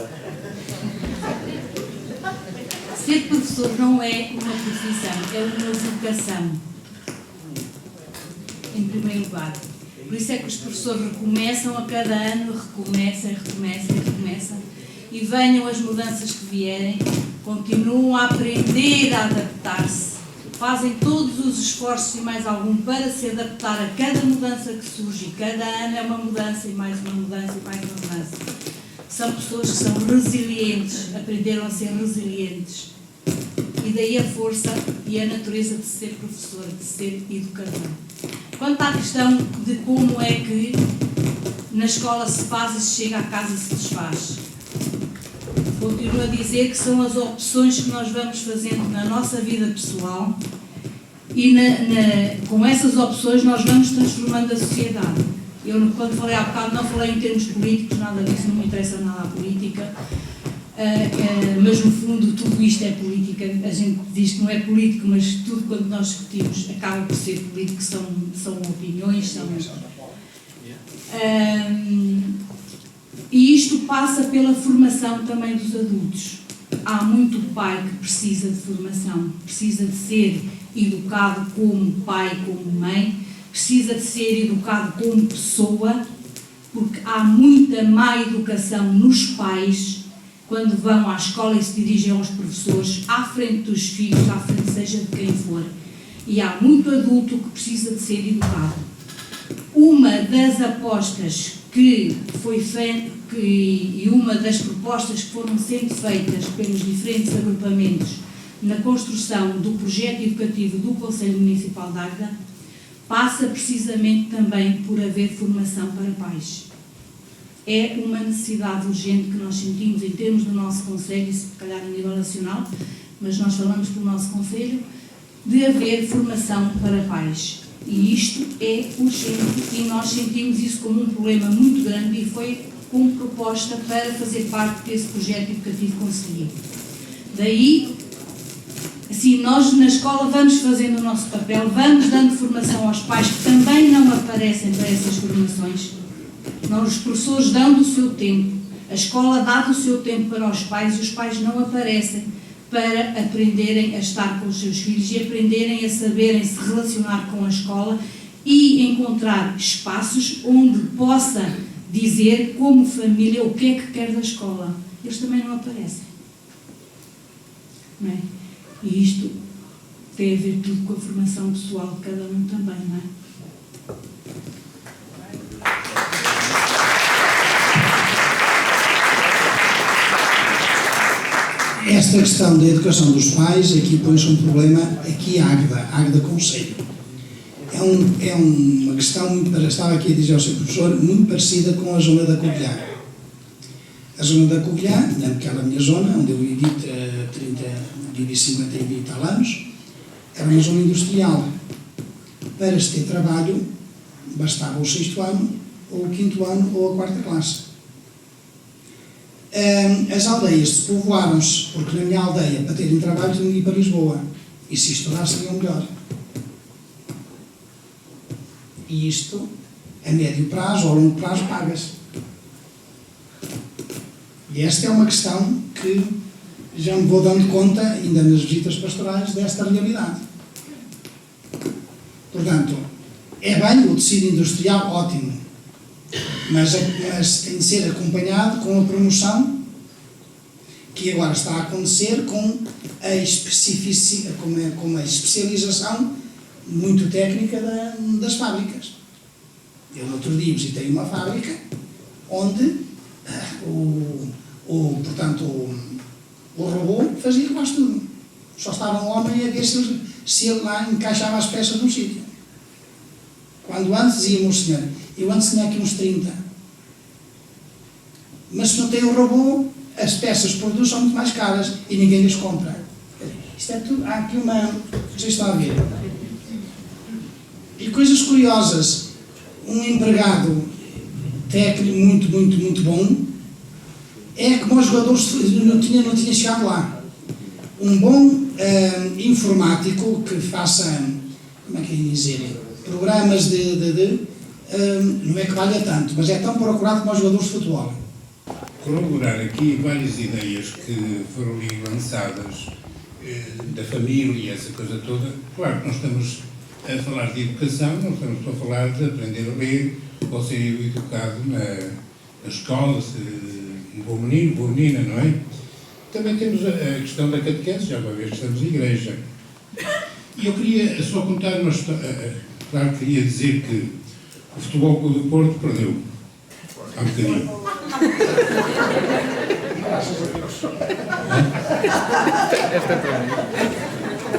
[SPEAKER 8] Ser professor não é uma profissão, é uma vocação, em primeiro lugar. Por isso é que os professores recomeçam a cada ano, recomeçam, e venham as mudanças que vierem, continuam a aprender a adaptar-se, fazem todos os esforços e mais algum para se adaptar a cada mudança que surge, e cada ano é uma mudança e mais uma mudança e mais uma mudança. São pessoas que são resilientes, aprenderam a ser resilientes. E daí a força e a natureza de ser professor, de ser educador. Quanto à questão de como é que na escola se faz e se chega à casa e se desfaz, continuo a dizer que são as opções que nós vamos fazendo na nossa vida pessoal e com essas opções nós vamos transformando a sociedade. Eu, quando falei há bocado, não falei em termos políticos, nada disso, não me interessa nada a política. Mas no fundo tudo isto é política. A gente diz que não é político, mas tudo quando nós discutimos acaba por ser político, são opiniões, e isto passa pela formação também dos adultos. Há muito pai que precisa de formação, precisa de ser educado como pai, como mãe, precisa de ser educado como pessoa, porque há muita má educação nos pais quando vão à escola e se dirigem aos professores, à frente dos filhos, à frente seja de quem for. E há muito adulto que precisa de ser educado. Uma das apostas que foi feita e uma das propostas que foram sendo feitas pelos diferentes agrupamentos na construção do projeto educativo do Conselho Municipal de Águeda passa precisamente também por haver formação para pais. É uma necessidade urgente que nós sentimos em termos do nosso Conselho, e se calhar a nível nacional, mas nós falamos pelo nosso Conselho, de haver formação para pais. E isto é urgente e nós sentimos isso como um problema muito grande e foi como proposta para fazer parte desse projeto educativo conselheiro. Daí, assim, nós na escola vamos fazendo o nosso papel, vamos dando formação aos pais que também não aparecem para essas formações. Nós, os professores, dão do seu tempo, a escola dá do seu tempo para os pais e os pais não aparecem para aprenderem a estar com os seus filhos e aprenderem a saberem se relacionar com a escola e encontrar espaços onde possa dizer como família o que é que quer da escola. Eles também não aparecem. Não é? E isto tem a ver tudo com a formação pessoal de cada um também, não é?
[SPEAKER 10] Esta questão da educação dos pais, aqui põe-se um problema, aqui Águeda Conselho. É uma questão, estava aqui a dizer ao seu professor, muito parecida com a zona da Covilhã. A zona da Covilhã, naquela minha zona, onde eu vivi 50 e tal anos, era uma zona industrial. Para se ter trabalho, bastava o 6º ano, ou o 5º ano, ou a 4ª classe. As aldeias se povoaram-se, porque na minha aldeia, para terem trabalho, tinham de ir para Lisboa. E se estudar, seria melhor. E isto, a médio prazo ou a longo prazo, paga-se. E esta é uma questão que já me vou dando conta, ainda nas visitas pastorais, desta realidade. Portanto, é bem o tecido industrial, ótimo. Mas tem de ser acompanhado com a promoção que agora está a acontecer com a especialização muito técnica das fábricas. Eu no outro dia visitei uma fábrica onde o robô fazia quase tudo. Só estava um homem a ver se ele lá encaixava as peças no sítio. Quando antes dizia-me o senhor, eu antes tinha aqui uns 30. Mas se não tem o robô, as peças produzidas são muito mais caras e ninguém lhes compra. Isto é tudo, há aqui uma... Vocês estão a ver. E coisas curiosas. Um empregado técnico muito bom é como os jogadores não tinha chegado lá. Um bom informático que faça, como é que é dizer, programas não é que valha tanto, mas é tão procurado como os jogadores de futebol.
[SPEAKER 11] Corroborar aqui várias ideias que foram ali lançadas da família e essa coisa toda. Claro que nós estamos a falar de educação, não estamos a falar de aprender a ler ou ser educado na escola, um bom menino, boa menina, não é? Também temos a questão da catequese, já uma vez que estamos na igreja. E eu queria só contar uma história. Claro que queria dizer que o Futebol Clube do Porto perdeu. Há um bocadinho.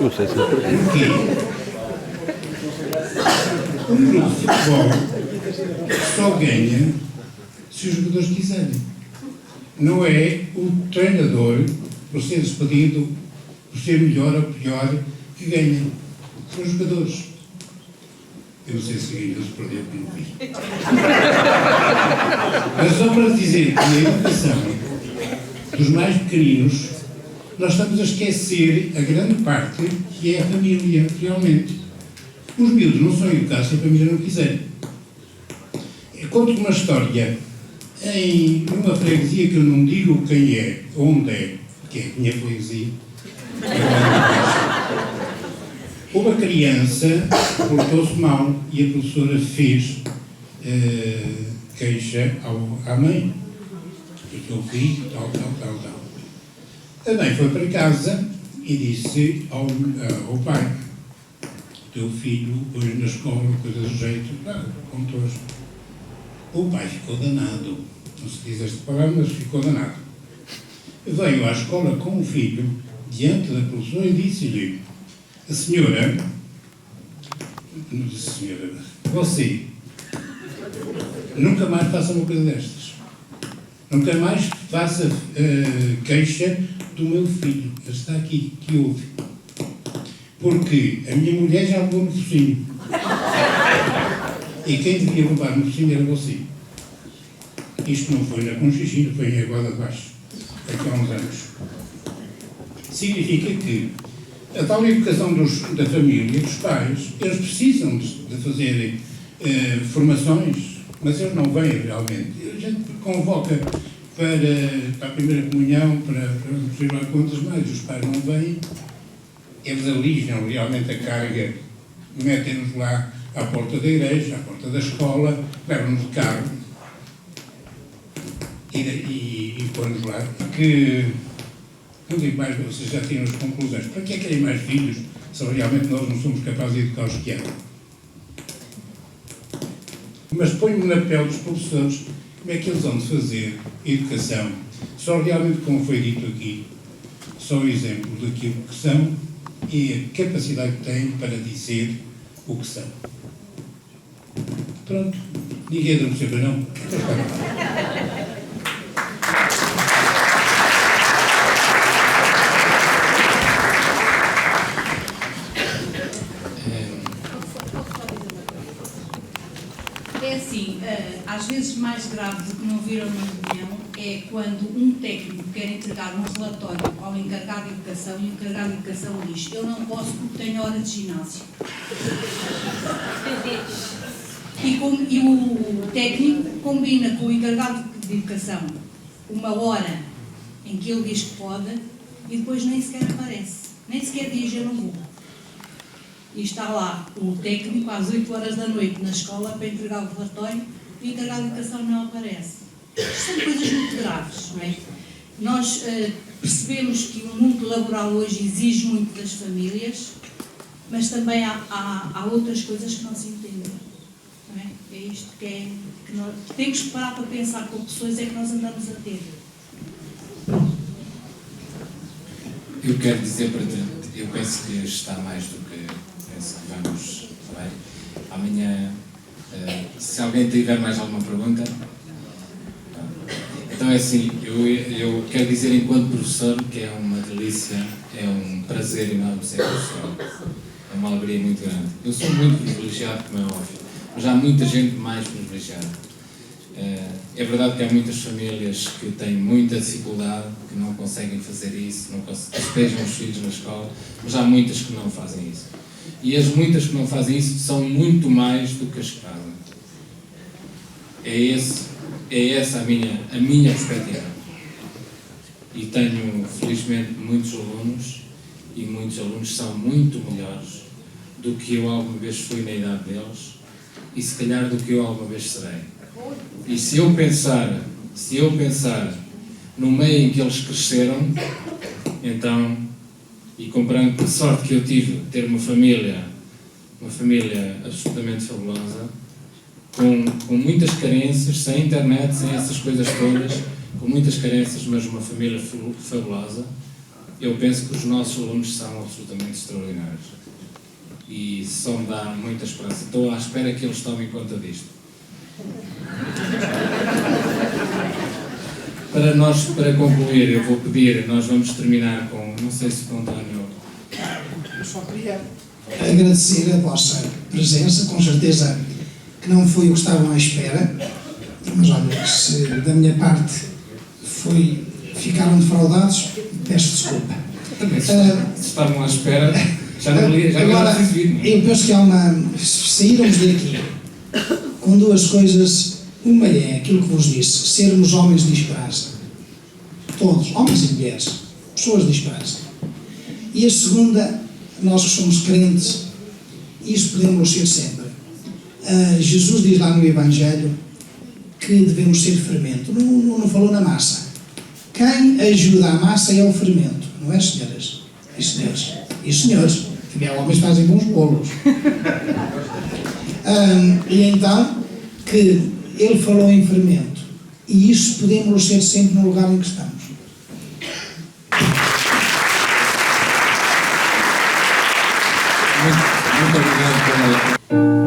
[SPEAKER 1] Não sei se
[SPEAKER 11] Porquê? Um grupo de futebol só ganha se os jogadores quiserem. Não é o treinador, por ser despedido, por ser melhor ou pior, que ganha. São os jogadores. Eu não sei se eles perderam como vi. Mas só para dizer que na educação dos mais pequeninos, nós estamos a esquecer a grande parte que é a família, realmente. Os miúdos não são educados se a família não quiser. Eu conto uma história numa freguesia que eu não digo quem é, onde é, que é a minha freguesia. Uma criança portou-se mal e a professora fez queixa à mãe. O seu filho, tal. A mãe foi para casa e disse ao pai: o teu filho hoje na escola, coisa do jeito, contou-se. O pai ficou danado. Não se diz esta palavra, mas ficou danado. Veio à escola com o filho, diante da professora, e disse-lhe: a senhora, não disse senhora, você, nunca mais faça uma coisa destas. Nunca mais faça queixa do meu filho. Ele está aqui, que ouve. Porque a minha mulher já levou no focinho. E quem devia levar no focinho era você. Isto não foi na Conchichina, foi em Aguada de Baixo, aqui há uns anos. Significa que a tal educação da família, dos pais, eles precisam de fazer formações, mas eles não vêm realmente. A gente convoca para a primeira comunhão, para sei lá quantas mais, os pais não vêm, eles alijam realmente a carga, metem-nos lá à porta da igreja, à porta da escola, levam-nos de carro e põe-nos lá. Que, não digo mais, vocês já tiram as conclusões. Para que é que querem mais filhos se realmente nós não somos capazes de educar os que há? Mas ponho-me na pele dos professores, como é que eles vão de fazer educação? Só realmente, como foi dito aqui, só um exemplo daquilo que são e a capacidade que têm para dizer o que são. Pronto, ninguém não percebe, não?
[SPEAKER 8] É assim, às vezes mais grave do que não vir a uma reunião é quando um técnico quer entregar um relatório ao encarregado de educação e o encarregado de educação diz: eu não posso porque tenho hora de ginásio. E o técnico combina com o encarregado de educação uma hora em que ele diz que pode e depois nem sequer aparece, nem sequer diz eu não vou. E está lá o técnico às 8 horas da noite na escola para entregar o relatório e o encarregado de educação não aparece. Isto são coisas muito graves, não é? Nós percebemos que o mundo laboral hoje exige muito das famílias, mas também há outras coisas que não se entendem. Não é? É isto que nós temos que parar para pensar com pessoas é que nós andamos a ter.
[SPEAKER 2] Eu quero dizer para ti, eu penso que está mais do que penso que vamos bem. Amanhã, se alguém tiver mais alguma pergunta, então é assim, eu quero dizer enquanto professor que é uma delícia, é um prazer enorme ser professor, é uma alegria muito grande. Eu sou muito privilegiado, como é óbvio, mas há muita gente mais privilegiada. É verdade que há muitas famílias que têm muita dificuldade, que não conseguem fazer isso, não despejam os filhos na escola, mas há muitas que não fazem isso. E as muitas que não fazem isso são muito mais do que as que fazem. É essa a minha perspectiva. E tenho, felizmente, muitos alunos, e muitos alunos são muito melhores do que eu alguma vez fui na idade deles, e se calhar do que eu alguma vez serei. E se eu pensar no meio em que eles cresceram, então, e comparando com a sorte que eu tive de ter uma família absolutamente fabulosa, com muitas carências, sem internet, sem essas coisas todas, com muitas carências, mas uma família fabulosa, eu penso que os nossos alunos são absolutamente extraordinários. E só me dá muita esperança. Estou à espera que eles tomem conta disto. Para concluir, eu vou pedir, nós vamos terminar com, não sei se com o António.
[SPEAKER 10] Eu só queria agradecer a vossa presença, com certeza que não foi o que estavam à espera, mas olha, se da minha parte ficaram defraudados, peço desculpa.
[SPEAKER 2] Também se estavam à espera, já não
[SPEAKER 10] agora, eu penso que há saímos daqui com duas coisas. Uma é aquilo que vos disse, sermos homens de esperança. Todos, homens e mulheres, pessoas de esperança. E a segunda, nós que somos crentes, isso podemos ser sempre. Jesus diz lá no Evangelho que devemos ser fermento. Não falou na massa. Quem ajuda a massa é o fermento, não é, senhoras? E senhores? E senhores? Também homens fazem bons bolos. E então, que ele falou em fermento. E isso podemos ser sempre no lugar em que estamos.
[SPEAKER 2] Muito obrigado pela